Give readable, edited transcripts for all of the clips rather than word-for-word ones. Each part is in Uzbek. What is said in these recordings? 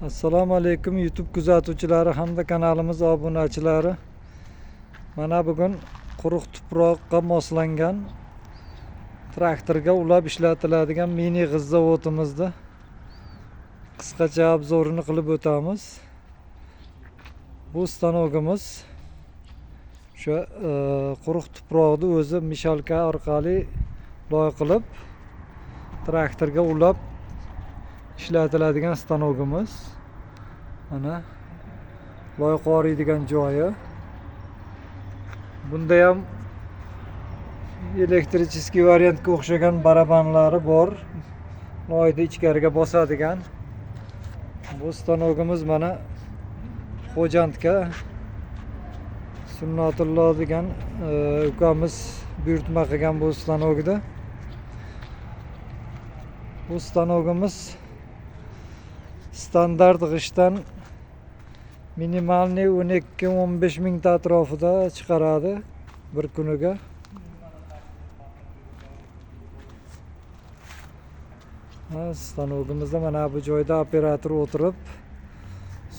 Assalomu alaykum YouTube kuzatuvchilari hamda kanalimiz obunachilari. Mana bugun quruq tuproqqa moslangan traktorga ulab ishlatiladigan mini g'izzavodimizda qisqacha obzorini qilib o'tamiz. Bu stanogimiz o'sha quruq tuproqni o'zi mishalka orqali loy qilib traktorga ulab ishlatiladigan stanogimiz. Mana loy qoriydigan joyi. Bunda ham elektricheskiy variantga o'xshagan barabanlari bor. Loyni ichkariga bosadigan. Bu stanogimiz mana Xo'jandga Sunnatullo degan ukamiz buyurtma qilgan bu stanogida. Bu stanogimiz standart g'ishtdan minimalniy 12-15 mingta atrofida chiqaradi bir kuniga. Stanogimizda mana bu joyda operator o'tirib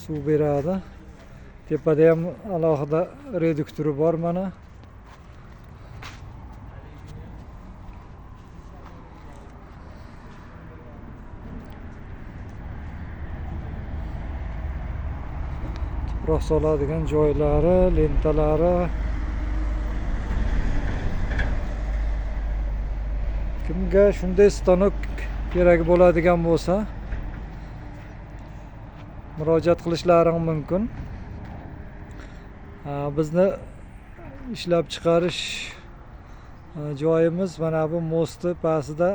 suv beradi. Tepada ham alohida reduktori bor mana. Tuproq soladigan joylari, lentalari. Kimga shunday stanok kerak bo'ladigan bo'lsa, murojaat qilishlari mumkin. Bizni ishlab chiqarish joyimiz mana bu mosti pastida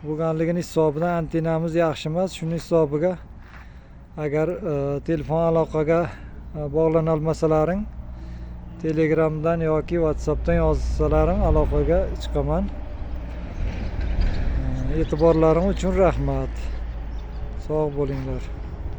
bo'lganligini hisobidan antennamiz yaxshi emas. Shuning hisobiga agar telefon aloqaga bog'lana olmasalaring, Telegramdan yoki WhatsAppdan yozsalaring aloqaga chiqaman. E'tiborlaring uchun rahmat. Sog' bo'linglar.